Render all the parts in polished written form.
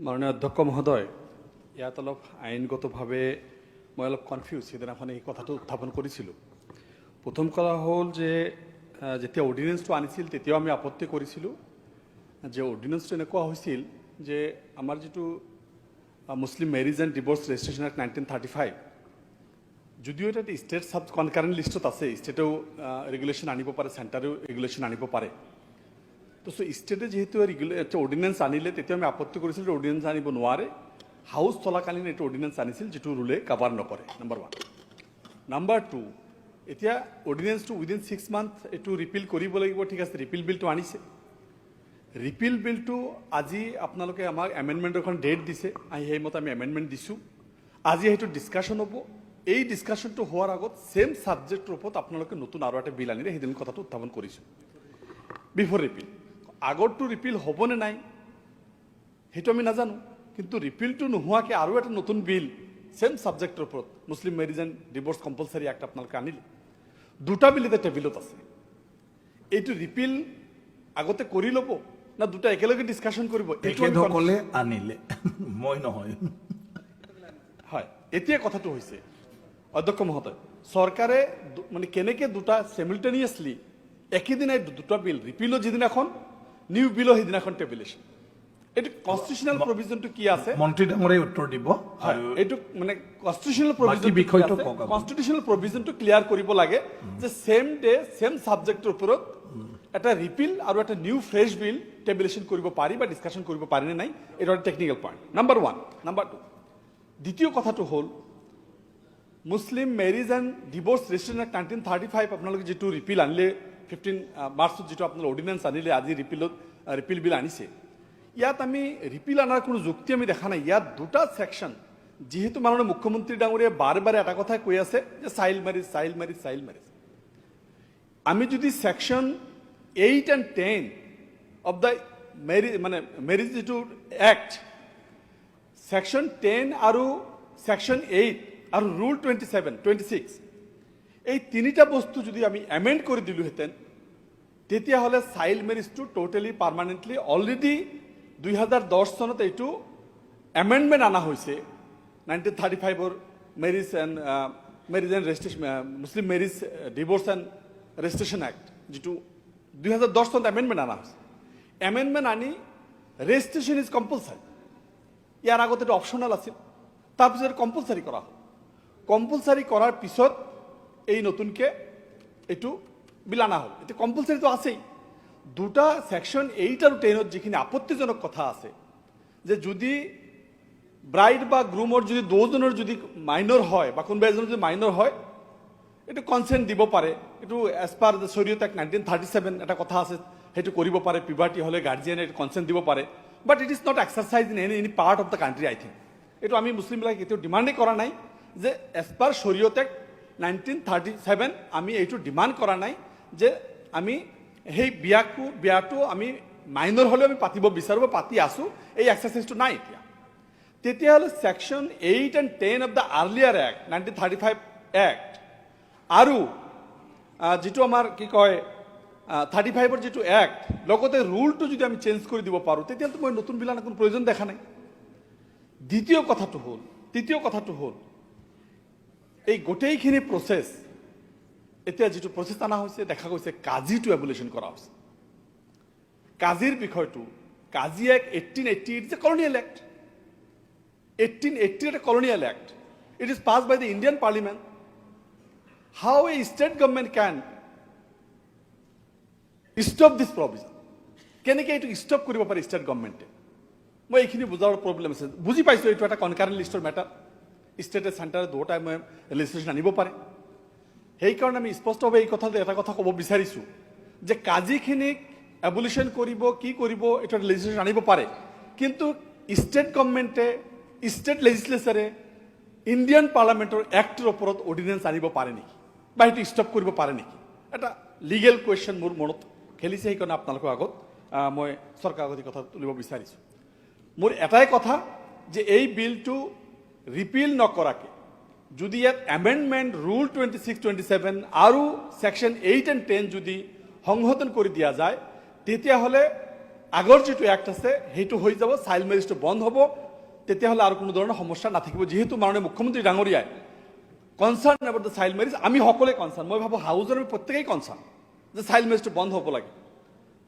মাননীয় অধ্যক্ষ মহোদয়, ইয়াত অলপ আইনগতভাৱে মই অলপ কনফিউজ। সেইদিনাখন এই কথাটো উত্থাপন কৰিছিলোঁ। প্ৰথম কথা হ'ল যে যেতিয়া অৰ্ডিনেন্সটো আনিছিল তেতিয়াও আমি আপত্তি কৰিছিলোঁ যে অৰ্ডিনেন্সটো এনেকুৱা হৈছিল যে আমাৰ যিটো Muslim marriage and divorce registration act 1935, যদিও এটা ষ্টেট চাব কনকাৰেণ্ট লিষ্টত আছে, ষ্টেটেও ৰেগুলেশ্যন আনিব পাৰে, চেণ্টাৰেও ৰেগুলেশ্যন আনিব পাৰে। তো ষ্টেটে যিহেতু অৰ্ডিনেন্স আনিলে তেতিয়া আমি আপত্তি কৰিছিলোঁ যে অৰ্ডিনেন্স আনিব নোৱাৰে। হাউচ চলাকালীন এইটো অৰ্ডিনেন্স আনিছিল যিটো ৰুলে কাভাৰ নকৰে, নম্বৰ 1। নম্বৰ 2, এতিয়া অৰ্ডিনেন্সটো উইদিন 6 মান্থ এইটো ৰিপিল কৰিব লাগিব, ঠিক আছে, ৰিপিল বিলটো আনিছে। ৰিপিল বিলটো আজি আপোনালোকে আমাক এমেণ্ডমেণ্টৰ এখন ডেট দিছে, সেইমতে আমি এমেণ্ডমেণ্ট দিছোঁ। আজি সেইটো ডিছকাশ্যন হ'ব। এই ডিছকাশ্যনটো হোৱাৰ আগত ছেম ছাবজেক্টৰ ওপৰত আপোনালোকে নতুন আৰু এটা বিল আনিলে, সেইদিন কথাটো উত্থাপন কৰিছোঁ। বিফৰ ৰিপিল, আগৰটো ৰিপিল হ'বনে নাই সেইটো আমি নাজানো, কিন্তু ৰিপিলটো নোহোৱাকৈ আৰু এটা নতুন বিল ছেম ছাবজেক্টৰ ওপৰত Muslim marriage and divorce compulsory act আপোনালোকে আনিলে। দুটা বিল এতিয়া টেবিলত আছে। এইটো ৰিপিল আগতে কৰি ল'ব না দুটা একেলগে ডিছকাশ্যন কৰিব? তেখেতসকলে আনিলে, মই নহয়। হয়, এতিয়া কথাটো হৈছে অধ্যক্ষ মহোদয়, চৰকাৰে মানে কেনেকৈ দুটা চিমিলটেনিয়াছলি একেদিনাই দুটা বিল, ৰিপিলো যিদিনাখন, নিউ বিলো সেইদিনাখন টেবুলেশ্যন, এইটো কনষ্টিটিউচনেল প্ৰভিজনটো কি আছে? মন্ত্ৰী ডাঙৰীয়াই উত্তৰ দিব। এইটো মানে কনষ্টিটিউচনেল প্ৰভিজন, বিষয়টো কনষ্টিটিউচনেল প্ৰভিজনটো ক্লিয়াৰ কৰিব লাগে যে ছেম ডে ছেম ছাবজেক্টৰ ওপৰত এটা ৰিপিল আৰু এটা নিউ ফ্ৰেছ বিল টেবুলেশ্যন কৰিব পাৰি বা ডিছকাশ্যন কৰিব পাৰি নে নাই, এইটো এটা টেকনিকেল পইণ্ট, নম্বৰ 1। নম্বৰ 2, দ্বিতীয় কথাটো হ'ল Muslim marriage and divorce registration act 1935 আপোনালোকে যিটো ৰিপিল আনিলে 15 মাৰ্চত, যিটো আপোনালোকে অৰ্ডিনেন্স আনিলে, আজি ৰিপিল বিল আনিছে, ইয়াত আমি ৰিপিল অনাৰ কোনো যুক্তি আমি দেখা নাই। ইয়াত দুটা ছেকশ্যন, যিহেতু মাননীয় মুখ্যমন্ত্ৰী ডাঙৰীয়াই বাৰে বাৰে এটা কথাই কৈ আছে যে child marriage, child marriage, child marriage. আমি যদি section 8 and 10 of the marriage যিটো এক্ট, ছেকশ্যন 10 আৰু ছেকশ্যন 8 আৰু ৰুল 26, এই তিনিটা বস্তু যদি আমি এমেণ্ড কৰি দিলোহেঁতেন, তেতিয়াহ'লে চাইল্ড মেৰিজটো টোটেলি পাৰ্মানেণ্টলি অলৰেডি 2010 চনত এইটো এমেণ্ডমেণ্ট অনা হৈছে 1935-ৰ marriage and registration, Muslim marriage divorce and registration act, যিটো 2010 চনত এমেণ্ডমেণ্ট অনা হৈছে। এমেণ্ডমেণ্ট আনি ৰেজিষ্ট্ৰেশ্যন ইজ কম্পালচাৰী। ইয়াৰ আগত এইটো অপশ্যনেল আছিল, তাৰপিছত কম্পালচাৰী কৰা হ'ল। কম্পালচাৰী কৰাৰ পিছত এই নতুনকৈ এইটো বিল অনা হ'ল। এতিয়া কম্পালচাৰীটো আছেই। দুটা ছেকশ্যন 8 আৰু 10ত যিখিনি আপত্তিজনক কথা আছে, যে যদি ব্ৰাইড বা গ্ৰুমৰ যদি দুজনৰ যদি মাইনৰ হয় বা কোনোবা এজনৰ যদি মাইনৰ হয়, এইটো কনচেণ্ট দিব পাৰে। এইটো এজ পাৰ দ্য শৰীয়ত এক্ট 1937 এটা কথা আছে, সেইটো কৰিব পাৰে। পিউবাৰ্টি হ'লে গাৰ্জিয়ানে এইটো কনচেণ্ট দিব পাৰে, but it is not exercise in any part of the country. I think এইটো আমি মুছলিমবিলাকে কেতিয়াও ডিমাণ্ডেই কৰা নাই যে এজ পাৰ শৰীয়ত এক্ট 1937 আমি এইটো ডিমাণ্ড কৰা নাই যে আমি সেই বিয়াটো আমি মাইনৰ হ'লেও আমি পাতিব বিচাৰোঁ বা পাতি আছোঁ, এই এক্সাৰচাইজটো নাই এতিয়া। তেতিয়াহ'লে section 8 and 10 of the earlier act 1935 act আৰু যিটো আমাৰ কি কয় 35-ৰ যিটো এক্ট, লগতে ৰুলটো যদি আমি চেঞ্জ কৰি দিব পাৰোঁ, তেতিয়াহ'লে মই নতুন বিল অনাৰ কোনো প্ৰয়োজন দেখা নাই। তৃতীয় কথাটো হ'ল এই গোটেইখিনি প্ৰচেছ, এতিয়া যিটো প্ৰচেছ অনা হৈছে, দেখা গৈছে কাজিটো এবুলেশ্যন কৰা হৈছে। কাজিৰ বিষয়টো, Kazi act 1880 is a colonial act. 1880 এটা colonial act. It is pass by the Indian parliament. How a state government can stop this provision? কেনেকৈ এইটো ষ্টপ কৰিব পাৰে ষ্টেট গভৰ্ণমেণ্টে? মই এইখিনি বুজাৰ প্ৰব্লেম আছে। বুজি পাইছোঁ এইটো এটা কনকাৰেণ্ট লিষ্টৰ মেটাৰ, ষ্টেটে চেণ্টাৰে দুয়োটাই মই লেজিছলেশ্যন আনিব পাৰে। সেইকাৰণে আমি স্পষ্টভাৱে এই কথাটো এটা কথা ক'ব বিচাৰিছোঁ যে কাজিখিনিক এবুলিশ্যন কৰিব, কি কৰিব, এইটো এটা লেজিছলেশ্যন আনিব পাৰে, কিন্তু ষ্টেট গভৰ্ণমেণ্টে, ষ্টেট লেজিছলেচাৰে ইণ্ডিয়ান পাৰ্লামেণ্টৰ এক্টৰ ওপৰত অৰ্ডিনেন্স আনিব পাৰে নেকি, বা সেইটো ষ্টপ কৰিব পাৰে নেকি? এটা লিগেল কুৱেশ্যন মোৰ মনত খেলিছে। সেইকাৰণে আপোনালোকৰ আগত মই চৰকাৰৰ আগত কথা তুলিব বিচাৰিছোঁ। মোৰ এটাই কথা যে এই বিলটো ৰিপিল নকৰাকৈ যদি ইয়াত এমেণ্ডমেণ্ট ৰুল 26, 27 আৰু ছেকশ্যন 8 and 10 যদি সংশোধন কৰি দিয়া যায়, তেতিয়াহ'লে আগৰ যিটো এক্ট আছে সেইটো হৈ যাব, চাইল্ড মেৰেজটো বন্ধ হ'ব, তেতিয়াহ'লে আৰু কোনো ধৰণৰ সমস্যা নাথাকিব। যিহেতু মাননীয় মুখ্যমন্ত্ৰী ডাঙৰীয়াই concerned about the child marriage, আমি সকলোৱে কনচাৰ্ণ, মই ভাবোঁ হাউজৰ আমি প্ৰত্যেকেই কনচাৰ্ণ যে চাইল্ড মেৰেজটো বন্ধ হ'ব লাগে।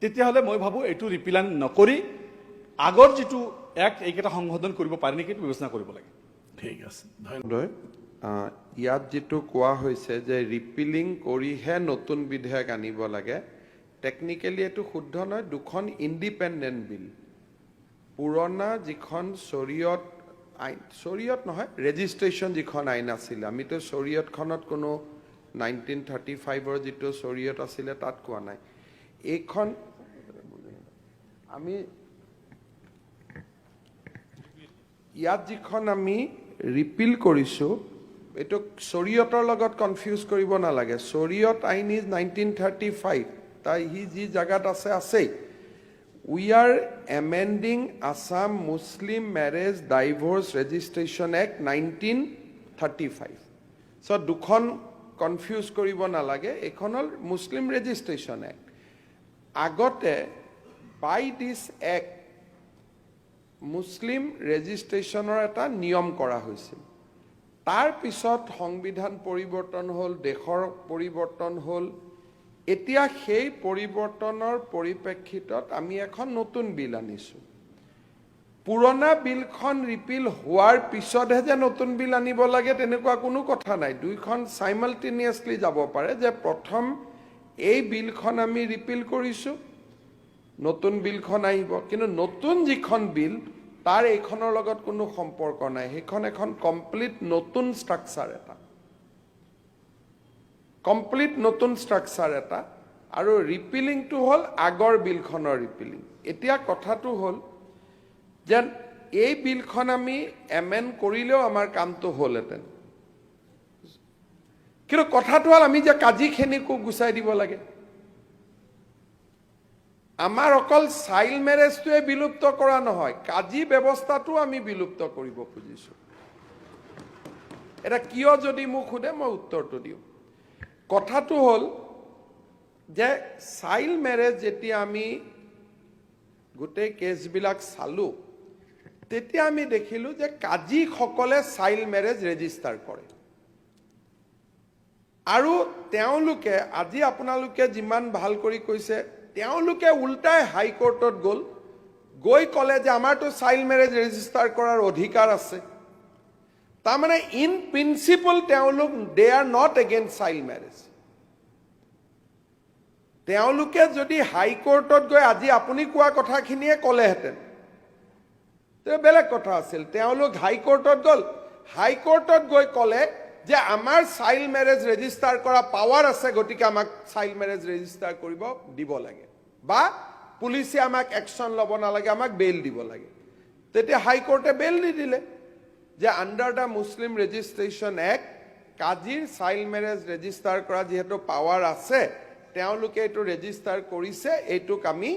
তেতিয়াহ'লে মই ভাবোঁ এইটো ৰিপিলান নকৰি আগৰ যিটো এক্ট এইকেইটা সংশোধন কৰিব পাৰি নেকি, এইটো বিবেচনা কৰিব লাগে। ঠিক আছে, ধন্যবাদ। ইয়াত যিটো কোৱা হৈছে যে ৰিপিলিং কৰিহে নতুন বিধেয়ক আনিব লাগে, টেকনিকেলি এইটো শুদ্ধ নহয়। দুখন ইণ্ডিপেণ্ডেণ্ট বিল, পুৰণা যিখন শৰীয়ত আইন, শৰীয়ত নহয় ৰেজিষ্ট্ৰেশ্যন যিখন আইন আছিলে, আমিতো শৰীয়তখনত কোনো 1935 যিটো শৰীয়ত আছিলে তাত কোৱা নাই। এইখন আমি ইয়াত যিখন আমি ৰিপিল কৰিছোঁ, এইটো শৰীয়তৰ লগত কনফিউজ কৰিব নালাগে। শৰীয়ত আইন ইজ 1935, তাই সি যি জাগাত আছে আছেই। We are amending Assam Muslim marriage divorce registration act 1935। So' দুখন কনফিউজ কৰিব নালাগে, এইখন হ'ল মুছলিম ৰেজিষ্ট্ৰেশ্যন এক্ট। আগতে বাই দিছ এক্ট মুছলিম ৰেজিষ্ট্ৰেশ্যনৰ এটা নিয়ম কৰা হৈছিল। তাৰ পিছত সংবিধান পৰিৱৰ্তন হ'ল, দেশৰ পৰিৱৰ্তন হ'ল। এতিয়া সেই পৰিৱৰ্তনৰ পৰিপ্ৰেক্ষিতত আমি এখন নতুন বিল আনিছোঁ। পুৰণা বিলখন ৰিপিল হোৱাৰ পিছতহে যে নতুন বিল আনিব লাগে তেনেকুৱা কোনো কথা নাই। দুইখন চাইমালটেনিয়াছলি যাব পাৰে, যে প্ৰথম এই বিলখন আমি ৰিপিল কৰিছোঁ, নতুন বিলখন আহিব। কিন্তু নতুন যিখন বিল তাৰ এইখনৰ লগত কোনো সম্পৰ্ক নাই, সেইখন এখন কমপ্লিট নতুন ষ্ট্ৰাকচাৰ এটা, কমপ্লিট নতুন ষ্ট্ৰাকচাৰ এটা। আৰু ৰিপিলিংটো হ'ল আগৰ বিলখনৰ ৰিপিলিং। এতিয়া কথাটো হ'ল যে এই বিলখন আমি এমেণ্ড কৰিলেও আমাৰ কামটো হ'লহেঁতেন, কিন্তু কথাটো হ'ল আমি যে কাজিখিনিকো গুচাই দিব লাগে। আমাৰ অকল চাইল্ড মেৰেজটোৱে বিলুপ্ত কৰা নহয়, কাজি ব্যৱস্থাটো আমি বিলুপ্ত কৰিব খুজিছোঁ। এটা কিয় যদি মোক সোধে মই উত্তৰটো দিওঁ। কথাটো হ'ল যে চাইল্ড মেৰেজ যেতিয়া আমি গোটেই কেছবিলাক চালোঁ, তেতিয়া আমি দেখিলোঁ যে কাজীসকলে চাইল্ড মেৰেজ ৰেজিষ্টাৰ কৰে। আৰু তেওঁলোকে আজি আপোনালোকে যিমান ভাল কৰি কৈছে, তেওঁলোকে উল্টাই হাইকোৰ্টত গৈ ক'লে যে আমাৰতো চাইল্ড মেৰেজ ৰেজিষ্টাৰ কৰাৰ অধিকাৰ আছে। তাৰমানে ইন প্ৰিন্সিপল তেওঁলোক they are not against child marriage. তেওঁলোকে যদি হাইকোৰ্টত গৈ আজি আপুনি কোৱা কথাখিনিয়ে ক'লেহেঁতেন তে বেলেগ কথা আছিল। তেওঁলোক হাইকোৰ্টত গ'ল, হাইকোৰ্টত গৈ ক'লে যে আমাৰ চাইল্ড মেৰেজ ৰেজিষ্টাৰ কৰা পাৱাৰ আছে, গতিকে আমাক চাইল্ড মেৰেজ ৰেজিষ্টাৰ কৰিব দিব লাগে, বা পুলিচে আমাক একশ্যন ল'ব নালাগে, আমাক বেইল দিব লাগে। তেতিয়া হাইকোৰ্টে বেইল নিদিলে যে under the Muslim registration act কাজিৰ চাইল্ড মেৰেজ ৰেজিষ্টাৰ কৰা যিহেতু পাৱাৰ আছে, তেওঁলোকে এইটো ৰেজিষ্টাৰ কৰিছে, এইটোক আমি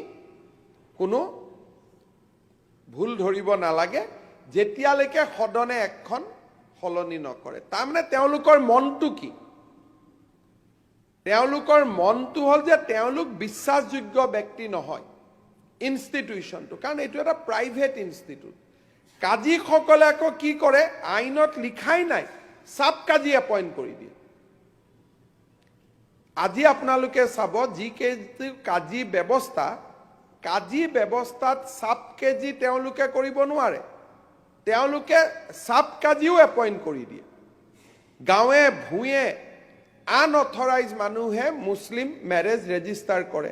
কোনো ভুল ধৰিব নালাগে যেতিয়ালৈকে সদনে এখন সলনি নকৰে। তাৰমানে তেওঁলোকৰ মনটো কি? তেওঁলোকৰ মনটো হ'ল যে তেওঁলোক বিশ্বাসযোগ্য ব্যক্তি নহয় ইনষ্টিটিউশ্যনটো, কাৰণ এইটো এটা প্ৰাইভেট ইনষ্টিটিউট। কাজীসকলে আকৌ কি কৰে, আইনত লিখাই নাই, চাব কাজী এপইণ্ট কৰি দিয়ে। আজি আপোনালোকে চাব যিকেইটি কাজী ব্যৱস্থা, কাজী ব্যৱস্থাত চাব কেজি তেওঁলোকে কৰিব নোৱাৰে, তেওঁলোকে চাব কাজীও এপইণ্ট কৰি দিয়ে। গাঁৱে ভূঞে আনঅথৰাইজ মানুহে মুছলিম মেৰেজ ৰেজিষ্টাৰ কৰে।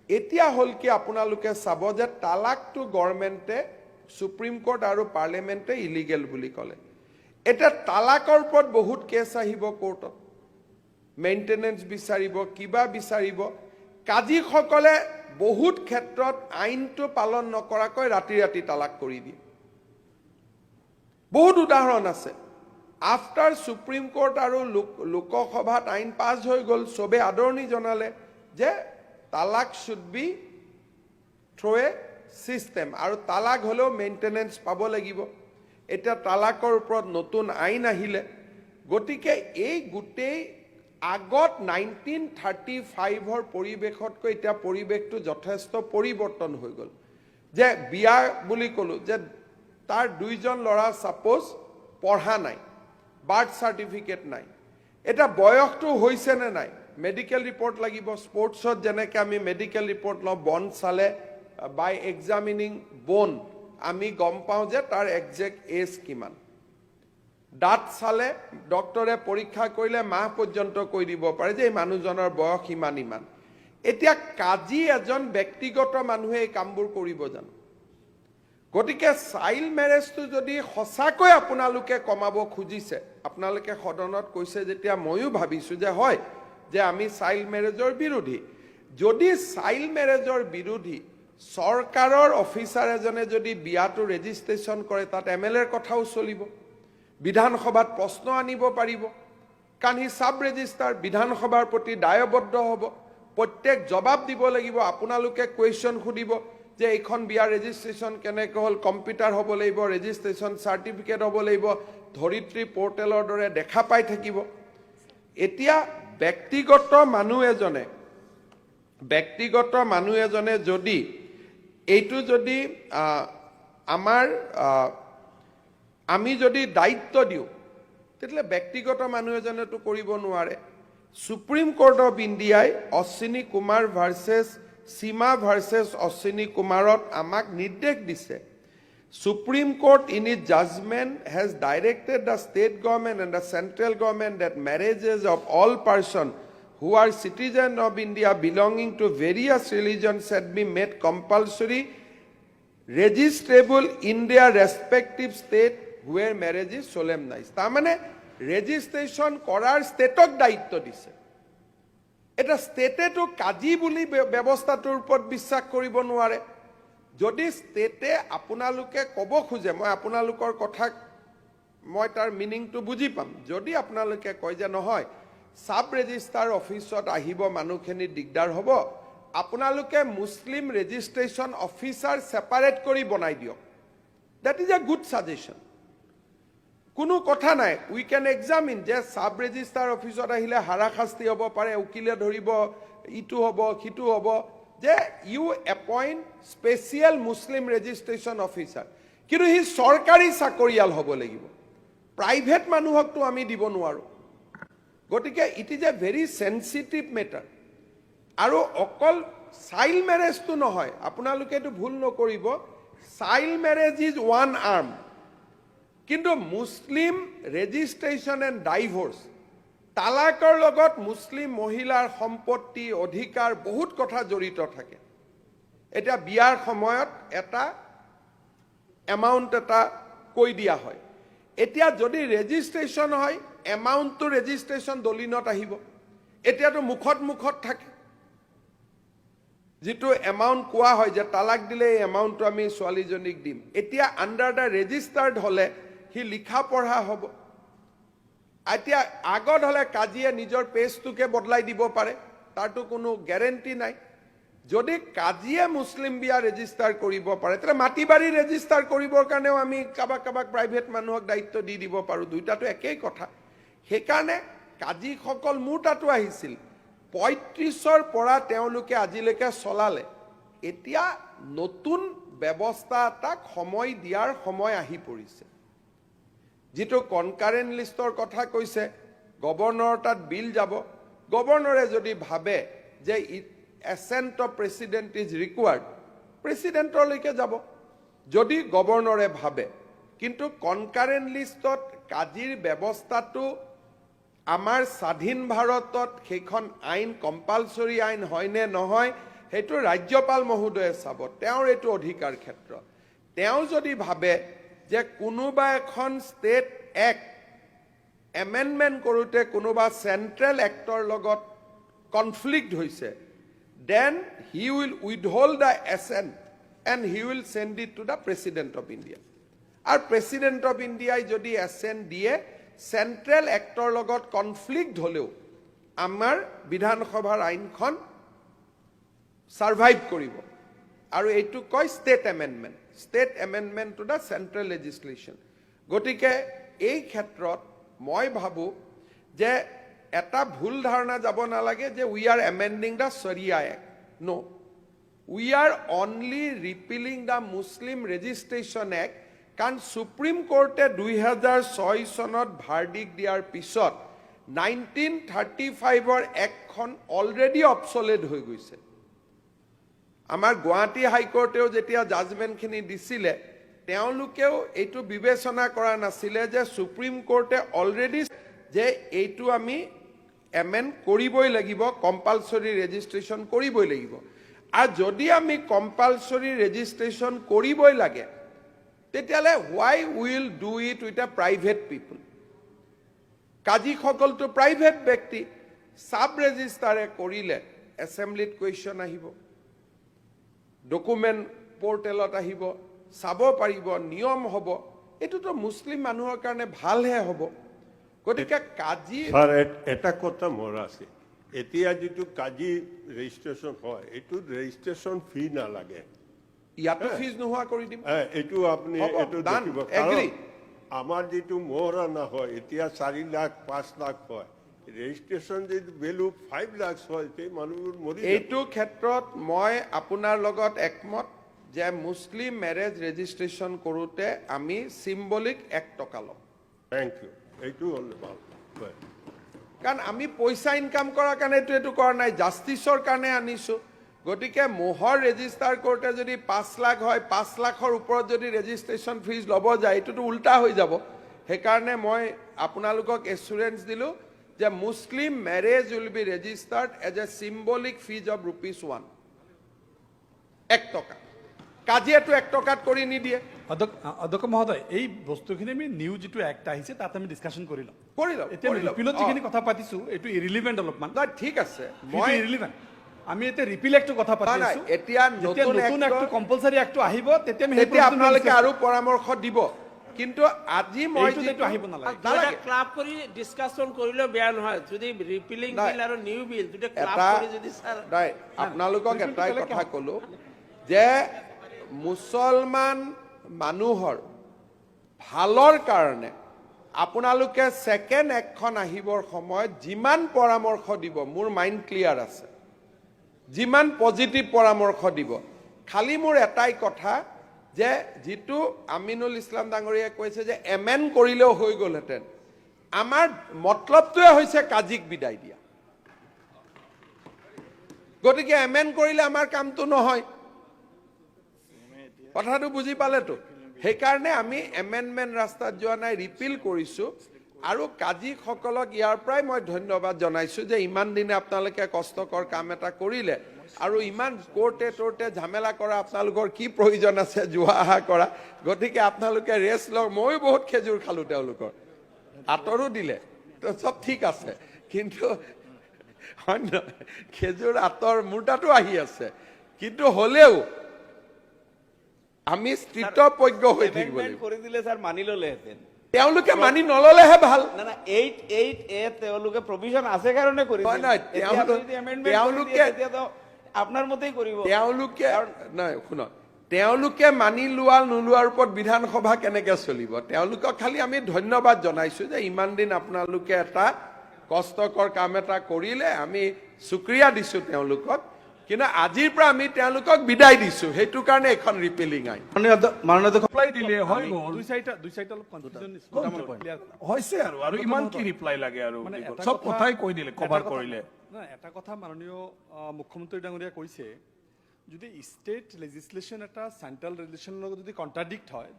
এতিয়া হ'ল কি, আপোনালোকে চাব যে তালাকটো গভৰ্ণমেণ্টে, সুপ্ৰিম কোৰ্ট আৰু পাৰ্লিয়ামেণ্টে ইলিগেল বুলি ক'লে। এতিয়া তালাকৰ ওপৰত বহুত কেছ আহিব কোৰ্টত, মেইনটেনেন্স বিচাৰিব, কিবা বিচাৰিব। কাজীসকলে বহুত ক্ষেত্ৰত আইনটো পালন নকৰাকৈ ৰাতি ৰাতি তালাক কৰি দিয়ে। বহুত উদাহৰণ আছে। আফটাৰ সুপ্ৰিম কোৰ্ট আৰু লোকসভাত আইন পাছ হৈ গ'ল, চবে আদৰণি জনালে যে তালাক should be through A system, আৰু তালাক হ'লেও মেইনটেনেন্স পাব লাগিব। এতিয়া তালাকৰ ওপৰত নতুন আইন আহিলে, গতিকে এই গোটেই আগত 1935 পৰিৱেশতকৈ এতিয়া পৰিৱেশটো যথেষ্ট পৰিৱৰ্তন হৈ গ'ল। যে বিয়া বুলি ক'লো যে তাৰ দুইজন ল'ৰা সাপোজ পঢ়া নাই, বাৰ্থ সাৰ্টিফিকেট নাই, এটা বয়সটো হৈছে নে নাই, মেডিকেল ৰিপৰ্ট লাগিব। স্পৰ্টছত যেনেকৈ আমি মেডিকেল ৰিপৰ্ট লওঁ, বন চালে বাই এক্সামিনিং বন আমি গম পাওঁ যে তাৰ একজেক্ট এজ কিমান। দাঁত চালে ডক্টৰে পৰীক্ষা কৰিলে মাহ পৰ্যন্ত কৈ দিব পাৰে যে এই মানুহজনৰ বয়স ইমান ইমান। এতিয়া কাজী এজন ব্যক্তিগত মানুহে এই কামবোৰ কৰিব জানো? গতিকে চাইল্ড মেৰেজটো যদি সঁচাকৈ আপোনালোকে কমাব খুজিছে, আপোনালোকে সদনত কৈছে যেতিয়া ময়ো ভাবিছোঁ যে হয় যে আমি চাইল্ড মেৰেজৰ বিৰোধী। যদি চাইল্ড মেৰেজৰ বিৰোধী চৰকাৰৰ অফিচাৰ এজনে যদি বিয়াটো ৰেজিষ্ট্ৰেশ্যন কৰে, তাত MLAৰ কথাও চলিব, বিধানসভাত প্ৰশ্ন আনিব পাৰিব, কাৰণ সি সাব ৰেজিষ্টাৰ, বিধানসভাৰ প্ৰতি দায়বদ্ধ হ'ব, প্ৰত্যেক জবাব দিব লাগিব। আপোনালোকে কুৱেশ্যন সুধিব যে এইখন বিয়া ৰেজিষ্ট্ৰেশ্যন কেনেকৈ হ'ল, কম্পিউটাৰ হ'ব লাগিব, ৰেজিষ্ট্ৰেশ্যন চাৰ্টিফিকেট হ'ব লাগিব, ধৰিত্ৰী পৰ্টেলৰ দৰে দেখা পাই থাকিব। এতিয়া ব্যক্তিগত মানুহ এজনে যদি এইটো যদি আমি যদি দায়িত্ব দিওঁ, তেতিয়াহ'লে ব্যক্তিগত মানুহ এজনেতো কৰিব নোৱাৰে। সুপ্ৰিম কোৰ্ট অফ ইণ্ডিয়াই অশ্বিনী কুমাৰ ভাৰ্চেছ সীমা ভাৰ্চেছ অশ্বিনী কুমাৰত আমাক নিৰ্দেশ দিছে। Supreme court in it judgement has directed the state government and the central government that marriages of all persons who are citizens of India belonging to various religions shall be made compulsory registrable in their respective state where marriage is solemnized. তাৰমানে registration কৰাৰ ষ্টেটক দায়িত্ব দিছে। এটা ষ্টেটেটো কাজী বুলি ব্যৱস্থাটোৰ ওপৰত বিশ্বাস কৰিব নোৱাৰে। যদি ষ্টেটে আপোনালোকে ক'ব খোজে, মই আপোনালোকৰ কথা মই তাৰ মিনিংটো বুজি পাম। যদি আপোনালোকে কয় যে নহয় সাব ৰেজিষ্টাৰ অফিচত আহিব মানুহখিনি দিগদাৰ হ'ব, আপোনালোকে মুছলিম ৰেজিষ্ট্ৰেশ্যন অফিচাৰ ছেপাৰেট কৰি বনাই দিয়ক, that is a good suggestion. কোনো কথা নাই, উই কেন এক্সামিন যে সাব ৰেজিষ্টাৰ অফিচত আহিলে হাৰাশাস্তি হ'ব পাৰে, উকিলে ধৰিব, ইটো হ'ব সিটো হ'ব, যে ইউ এপইণ্ট স্পেচিয়েল মুছলিম ৰেজিষ্ট্ৰেশ্যন অফিচাৰ, কিন্তু সি চৰকাৰী চাকৰিয়াল হ'ব লাগিব, প্ৰাইভেট মানুহকতো আমি দিব নোৱাৰোঁ। গতিকে it is a very sensitive matter. আৰু অকল চাইল্ড মেৰেজটো নহয়, আপোনালোকে এইটো ভুল নকৰিব, child marriage is one arm, কিন্তু মুছলিম ৰেজিষ্ট্ৰেশ্যন এণ্ড ডাইভৰ্চ, তালাকৰ লগত মুছলিম মহিলাৰ সম্পত্তি অধিকাৰ বহুত কথা জড়িত থাকে। এতিয়া বিয়াৰ সময়ত এটা এমাউণ্ট এটা কৈ দিয়া হয়, এতিয়া যদি ৰেজিষ্ট্ৰেশ্যন হয় এমাউণ্টটো ৰেজিষ্ট্ৰেশ্যন দলিনত আহিব। এতিয়াতো মুখত থাকে, যিটো এমাউণ্ট কোৱা হয় যে তালাক দিলে এই এমাউণ্টটো আমি ছোৱালীজনীক দিম, এতিয়া আণ্ডাৰ দ্য ৰেজিষ্টাৰ্ড হ'লে সি লিখা পঢ়া হ'ব। এতিয়া আগত হ'লে কাজীয়ে নিজৰ পেজটোকে বদলাই দিব পাৰে, তাৰতো কোনো গেৰেণ্টি নাই। যদি কাজীয়ে মুছলিম বিয়া ৰেজিষ্টাৰ কৰিব পাৰে, তেতিয়া মাটি বাৰী ৰেজিষ্টাৰ কৰিবৰ কাৰণেও আমি কাৰোবাক প্ৰাইভেট মানুহক দায়িত্ব দি দিব পাৰোঁ, দুইটাতো একেই কথা। সেইকাৰণে কাজীসকল মোৰ তাতো আহিছিল, 35ৰ পৰা তেওঁলোকে আজিলৈকে চলালে। এতিয়া নতুন ব্যৱস্থা এটাক সময় দিয়াৰ সময় আহি পৰিছে। যিটো কনকাৰেণ্ট লিষ্টৰ কথা কৈছে, গভৰ্ণৰৰ তাত বিল যাব, গভৰ্ণৰে যদি ভাবে যে এছেণ্ট অফ প্ৰেচিডেণ্ট ইজ ৰিকুৱাৰ্ড, প্ৰেচিডেণ্টলৈকে যাব যদি গভৰ্ণৰে ভাবে। কিন্তু কনকাৰেণ্ট লিষ্টত কাজীৰ ব্যৱস্থাটো আমাৰ স্বাধীন ভাৰতত সেইখন আইন কম্পালচৰি আইন হয়নে নহয় সেইটো ৰাজ্যপাল মহোদয়ে চাব, তেওঁৰ এইটো অধিকাৰ ক্ষেত্ৰ। তেওঁ যদি ভাবে যে কোনোবা এখন ষ্টেট এক্ট এমেণ্ডমেণ্ট কৰোঁতে কোনোবা চেণ্ট্ৰেল এক্টৰ লগত কনফ্লিক্ট হৈছে, then he will withhold the assent and he will send it to the president of India. আৰু প্ৰেচিডেণ্ট অফ ইণ্ডিয়াই যদি এছেণ্ট দিয়ে, চেণ্ট্ৰেল এক্টৰ লগত কনফ্লিক্ট হ'লেও আমাৰ বিধানসভাৰ আইনখন ছাৰ্ভাইভ কৰিব। আৰু এইটো কয় state amendment to the central legislation. গতিকে এই ক্ষেত্ৰত মই ভাবোঁ যে এটা ভুল ধাৰণা যাব নালাগে যে we are amending the Sharia act. No, we are only repealing the Muslim Registration Act কাৰণ সুপ্ৰিম কোৰ্টে 2006 চনত ভাৰ্ডিক্ট দিয়াৰ পিছত 1935ৰ এক্টখন অলৰেডি অবছলেট হৈ গৈছে আমাৰ গুৱাহাটী হাইকোৰ্টেও যেতিয়া জাজমেণ্টখিনি দিছিলে তেওঁলোকেও এইটো বিবেচনা কৰা নাছিলে যে সুপ্ৰিম কোৰ্টে অলৰেডি যে এইটো আমি এমেণ্ড কৰিবই লাগিব কম্পালসৰি ৰেজিষ্ট্ৰেশ্যন কৰিবই লাগিব আৰু যদি আমি কম্পালসৰি ৰেজিষ্ট্ৰেশ্যন কৰিবই লাগে তেতিয়ালে why will do it with a private people কাজী সকলটো প্ৰাইভেট ব্যক্তি সাব ৰেজিষ্টাৰে কৰিলে এছেম্বলিত কুৱেশ্যন আহিব ডকুমেণ্ট পৰ্টেলত আহিব চাব পাৰিব নিয়ম হ'ব এটোতো মুছলিম মানুহৰ কাৰণে ভালহে হ'ব গতিকে কাজী স্যাৰ এটা কথা মোৰ আছে এতিয়া যেটো কাজী ৰেজিষ্ট্ৰেশ্যন হয় এটো ৰেজিষ্ট্ৰেশ্যন ফি না লাগে ইয়াতো ফিজ নোহোৱা কৰি দিম এটো আপনি হ'ব, এটো done, দেখিব agree. আমার যেটো মোহরা না হয় এতিয়া 4 লাখ 5 লাখ হয় ৰেজিষ্ট্ৰেশ্যন যে ভ্যালু 5 লাখ হয় তে মানুহৰ মৰি এইটো ক্ষেত্ৰত মই আপোনাৰ লগত একমত যে মুছলিম মেৰেজ ৰেজিষ্ট্ৰেশ্যন কৰোতে আমি সিম্বলিক 1 টকা লম থ্যাংক ইউ এইটো হল ভাল হয় কাৰণ আমি পইচা ইনকাম কৰাৰ কাৰণে এইটো কৰা নাই জাষ্টিছৰ কাৰণে আনিছো গতিকে মোহৰ ৰেজিষ্টাৰ কৰোতে যদি 5 লাখ হয় 5 লাখৰ ওপৰত যদি ৰেজিষ্ট্ৰেশ্যন ফিজ ল'ব যায় এইটোতো উল্টা হৈ যাব সেইকাৰণে মই আপোনালোকক এছুৰেঞ্চ দিলো যে Muslim marriage will be registered as a symbolic fees of ₹1 1 টকা কাজিয়াটো 1 টকাত কৰি নিদিয়ে অধ্যক্ষ মহোদয় এই বস্তুখিনি আমি নিউ যিটো এক্ট আহিছে তাত আমি ডিছকাশ্যন কৰি লম কৰি লওক এতিয়া ৰিপিলত যিখিনি কথা পাতিছো এইটো ইৰিলিভেণ্ট অলপমান ঠিক আছে মই মই ইৰিলিভেণ্ট আমি এতিয়া ৰিপিল এক্টৰ কথা পাতি নাই, আছো এতিয়া যেতিয়া নতুন নতুন এক্ট এক্টৰ- কম্পালসৰি এক্ট আহিব তেতিয়া আমি সেই তেতিয়া বস্তুটো আপোনালোকে discuss আৰু পৰামৰ্শ দিব কিন্তু আজি মই এইটোত এইটো আহিব নালাগে। নালাগে ক্লাব কৰি ডিসকাশন কৰিলেও বেয়া নহয় যদি ৰিপিলিং নাই। বিল আৰু নিউ বিল দুটা ক্লাব এটা কৰি যদি স্যাৰ নাই আপোনালোকক এটাই কথা কলো যে মুছলমান মানুহৰ ভালৰ কাৰণে আপোনালোকে সেকেন্ড এক্টখন আহিবৰ সময়ত যিমান পৰামৰ্শ দিব মোৰ মাইণ্ড ক্লিয়াৰ আছে যিমান পজিটিভ পৰামৰ্শ দিব খালি মোৰ এটাই কথা যে যিটো আমিনুল ইছলাম ডাঙৰীয়াই কৈছে যে এমেণ্ড কৰিলেও হৈ গ'লহেঁতেন আমাৰ মতলবটোৱে হৈছে কাজিক বিদায় দিয়া গতিকে এমেণ্ড কৰিলে আমাৰ কামটো নহয় কথাটো বুজি পালেতো সেইকাৰণে আমি এমেণ্ডমেণ্ট ৰাস্তাত যোৱা নাই ৰিপিল কৰিছো আৰু কাজীসকলক ইয়াৰ পৰাই মই ধন্যবাদ জনাইছো যে ইমান দিনে আপোনালোকে কষ্টকৰ কাম এটা কৰিলে আৰু ইমান কোৰ্টে টোৰ্টে ঝামেলা কৰা আপোনালোকৰ কি প্ৰয়োজন আছে যোৱা অহা কৰা গতিকে আপোনালোকে ৰেষ্ট লওক ময়ো বহুত খেজুৰ খালো তেওঁলোকৰ আঁতৰো দিলে তো চব ঠিক আছে কিন্তু অন্য খেজুৰ আঁতৰ মোৰ তাতো আহি আছে কিন্তু হ'লেও আমি স্থিতপজ্ঞ হৈ থাকিব এমেন্ডমেন্ট লাগিব কৰি দিলে স্যার মানি ললেহেঁতেন তেওঁলোকে মানি নললেহে ভাল না না 88 এ তেওঁলোকে প্ৰভিজন আছে কাৰণে কৰি নহয়, নহয়, তেওঁলোকে- আপোনাৰ মতেই কৰিব তেওঁলোকে নাই শুনক তেওঁলোকে মানি লোৱা নোলোৱাৰ ওপৰত বিধানসভা কেনেকে চলিব তেওঁলোকক খালি আমি ধন্যবাদ জনাইছো যে ইমান দিন আপোনালোকে এটা কষ্টকৰ কাম এটা কৰিলে আমি শুক্ৰিয়া দিছো তেওঁলোকক কিন্তু আজিৰ পৰা আমি তেওঁলোকক বিদায় দিছো সেইটো কাৰণে এখন ৰিপিলিং আইন ৰিপ্লাই দিলে হৈ গ'ল দুই চাৰিটা অলপ কনফিউজন ক্লিয়াৰ হৈছে আৰু ইমান কি ৰিপ্লাই লাগে আৰু মানে এটা চব কথা- কথাই কৈ দিলে কভাৰ এটা কথা- কৰিলে নহয়, এটা কথা মাননীয় মুখ্যমন্ত্ৰী ডাঙৰীয়া কৈছে যদি ষ্টেট লেজিসলেশন এটা সেন্ট্ৰাল লেজিসলেশনৰ লগত যদি কন্ট্ৰাডিক্ট হয়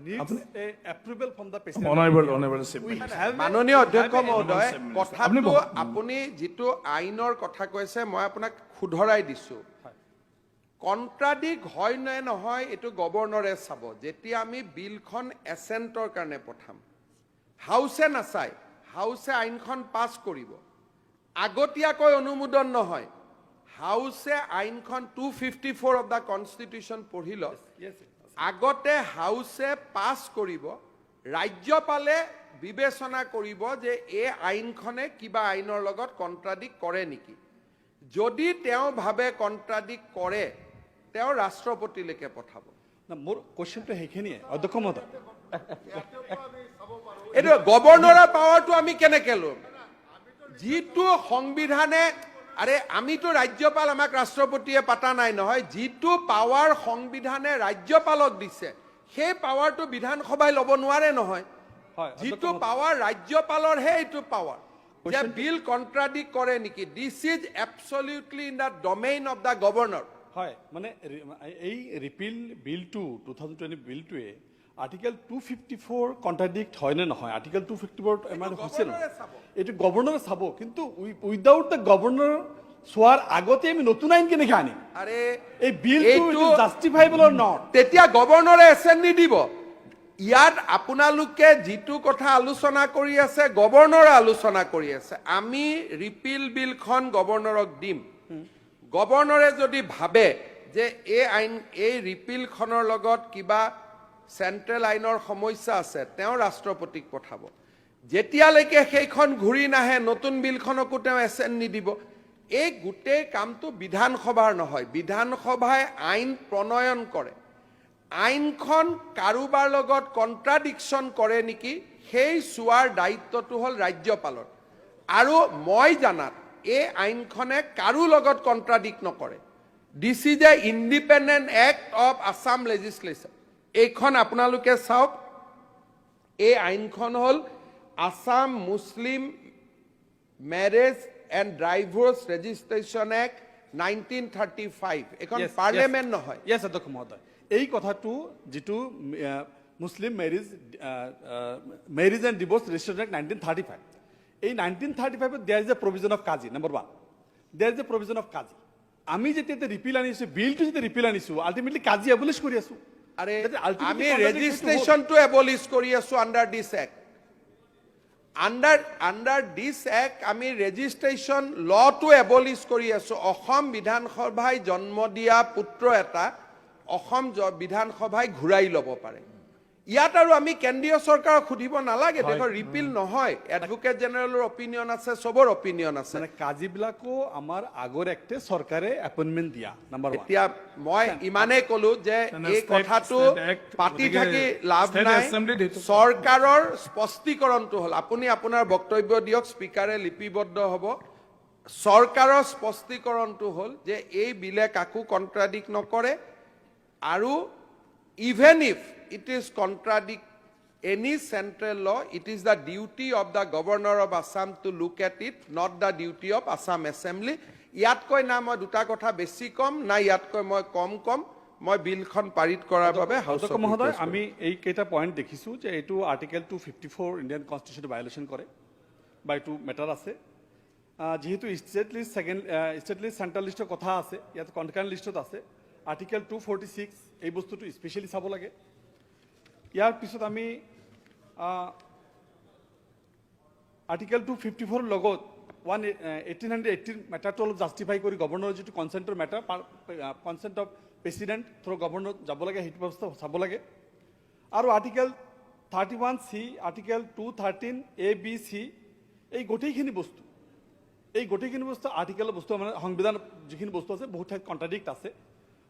needs a approval from the president honourable মাননীয় অধ্যক্ষ মহোদয় আপুনি কথাটো বহুত- আপুনি যিটো আইনৰ কথা কৈছে মই আপোনাক শুধৰাই দিছো কন্ট্ৰাডিক্ট হয় নে নহয় এইটো গভৰ্ণৰে চাব যেতিয়া আমি বিলখন এছেণ্টৰ কাৰণে পঠাম হাউছে নাচায় হাউছে আইনখন পাছ কৰিব আগতীয়াকৈ অনুমোদন নহয় হাউছে আইনখন 254 অফ দ্য কনষ্টিটিউশ্যন পঢ়ি লওক আগতে হাউছে পাছ কৰিব ৰাজ্যপালে বিবেচনা কৰিব যে এই আইনখনে কিবা আইনৰ লগত কন্ট্ৰাডিক্ট কৰে নেকি যদি তেওঁ ভাবে কন্ট্ৰাডিক্ট কৰে তেওঁ ৰাষ্ট্ৰপতিলৈকে পঠাব না মোৰ কোৱেশ্চনটো সেইখিনিয়ে অধ্যক্ষ মহোদয় এইটো গভৰ্ণৰৰ পাৱাৰটো আমি কেনেকে ল'ম যিটো সংবিধানে আৰে আমিতো ৰাজ্যপাল আমাক ৰাষ্ট্ৰপতিয়ে পাতা নাই নহয়, যিটো পাৱাৰ সংবিধানে ৰাজ্যপালক দিছে সেই পাৱাৰটো বিধানসভাই ল'ব নোৱাৰে নহয়। হয়, যিটো পাৱাৰ ৰাজ্যপালৰহে এইটো পাৱাৰ যে বিল কণ্ট্ৰাডিক্ট কৰে নেকি, this is absolutely in the domain of the governor. হয়, মানে এই ৰিপিল বিলটো 2020 বিলটোৱে আৰ্টিকেল 254 কণ্ট্ৰাডিক্ট হয় নে নহয়, আৰ্টিকেল 254 আমাৰ হৈছে ন, গভৰ্ণৰে চাব। এইটো গভৰ্ণৰে চাব, কিন্তু উইদাউট দ্য গভৰ্ণৰ চোৱাৰ আগতে আমি নতুন আইন কেনেকৈ আনিম? আৰে এই বিলটো জাষ্টিফাইবল অৰ নট? তেতিয়া গভৰ্ণৰে এছেণ্ট নিদিব। ইয়াত আপোনালোকে যিটো কথা আলোচনা কৰি আছে গভৰ্ণৰে আলোচনা কৰি আছে। আমি ৰিপিল বিলখন গভৰ্ণৰক দিম। গভৰ্ণৰে যদি ভাবে যে এই ৰিপিলখনৰ লগত কিবা চেণ্ট্ৰেল আইনৰ সমস্যা আছে তেওঁ ৰাষ্ট্ৰপতিক পঠাব। যেতিয়ালৈকে সেইখন ঘূৰি নাহে নতুন বিলখনকো তেওঁ এছেণ্ট নিদিব। এই গোটেই কামটো বিধানসভাৰ নহয়, বিধানসভাই আইন প্ৰণয়ন কৰে। আইনখন কাৰোবাৰ লগত কণ্ট্ৰাডিকশ্যন কৰে নেকি সেই চোৱাৰ দায়িত্বটো হ'ল ৰাজ্যপালৰ। আৰু মই জানাত এই আইনখনে কাৰো লগত কণ্ট্ৰাডিক্ট নকৰে। This is a independent act of Assam legislature. এইখন আপোনালোকে চাওক, এই আইনখন হ'ল Assam Muslim marriage and divorce registration act 1935। এইখন পাৰ্লিয়ামেণ্ট নহয়। য়েছ অধ্যক্ষ মহোদয়, এই কথাটো যিটো Muslim marriage and divorce registration act 1935, এই 1935 there is a provision of qazi. Number 1, there is a provision of qazi. আমি যেতিয়া ৰিপিল আনিছোঁ, বিলটো যেতিয়া ৰিপিল আনিছোঁ, আল্টিমেটলি কাজি এবলিছ কৰি আছোঁ। আৰে আমি ৰেজিষ্ট্ৰেশ্যনটো এবলিছ কৰি আছো আণ্ডাৰ দিছ এক্ট। আণ্ডাৰ দিছ এক্ট আমি ৰেজিষ্ট্ৰেশ্যন লটো এবলিছ কৰি আছো। অসম বিধানসভাই জন্ম দিয়া পুত্ৰ এটা অসম বিধানসভাই ঘূৰাই ল'ব পাৰে। ইয়াত আৰু আমি কেন্দ্ৰীয় চৰকাৰক সুধিব নালাগে, দেখোন ৰিপিল নহয়। এডভোকেট জেনেৰেলৰ অপিনিয়ন আছে, চবৰ অপিনিয়ন আছে। মানে কাজিবিলাকো আমাৰ আগৰ এক্টে চৰকাৰে এপইণ্টমেণ্ট দিয়া। নম্বৰ 1, এতিয়া মই ইমানেই ক'লো যে এই কথাটো পাতি থাকি লাভ নাই। চৰকাৰৰ স্পষ্টীকৰণটো হ'ল, আপুনি আপোনাৰ বক্তব্য দিয়ক, স্পীকাৰে লিপিবদ্ধ হ'ব। চৰকাৰৰ স্পষ্টীকৰণটো হ'ল যে এই বিলে কাকো কণ্ট্ৰাডিক্ট নকৰে, আৰু even if it is contradict any central law, it is the duty of the governor of Assam to look at it, not the duty of Assam Assembly. ইয়াতকৈ না মই দুটা কথা বেছি কম, না ইয়াতকৈ মই কম, মই বিলখন পাৰিত কৰাৰ বাবে অধ্যক্ষ মহোদয়, আমি এই কেইটা পইণ্ট দেখিছোঁ যে এইটো আৰ্টিকেল 254 ইণ্ডিয়ান কনষ্টিটিউশ্যনটো ভায়োলেশ্যন কৰে বা এইটো মেটাৰ আছে। যিহেতু ষ্টেট লিষ্ট চেণ্ট্ৰেল লিষ্টৰ কথা আছে, ইয়াত কনকাৰেণ্ট লিষ্টত আছে। আৰ্টিকেল 246 এই বস্তুটো স্পেচিয়েলি চাব লাগে। ইয়াৰ পিছত আমি আৰ্টিকেল 254 লগত 1880 মেটাৰটো অলপ জাষ্টিফাই কৰি গভৰ্ণৰৰ যিটো কনচেণ্টৰ matter, consent of president through governor যাব লাগে, সেইটো ব্যৱস্থা চাব লাগে। আৰু আৰ্টিকেল 31C, আৰ্টিকেল 213A-B-C, এই গোটেইখিনি বস্তু আৰ্টিকেলৰ বস্তু মানে সংবিধানত যিখিনি বস্তু আছে বহুত ঠাইত কণ্ট্ৰাডিক্ট আছে।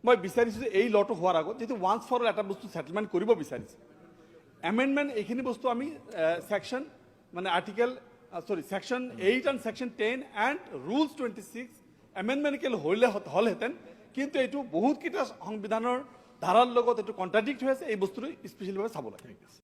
মই বিচাৰিছোঁ যে এই লটো হোৱাৰ আগত যিহেতু ওৱান্স ফৰ অল এটা বস্তু ছেটেলমেণ্ট কৰিব বিচাৰিছে, এমেণ্ডমেণ্ট এইখিনি বস্তু আমি ছেকশ্যন মানে article section 8 and section 10 and rules 26 amendment হ'লহেঁতেন, কিন্তু এইটো বহুতকেইটা সংবিধানৰ ধাৰাৰ লগত এইটো কণ্ট্ৰাডিক্ট হৈ আছে। এই বস্তুটো স্পেচিয়েলিভাৱে চাব লাগে।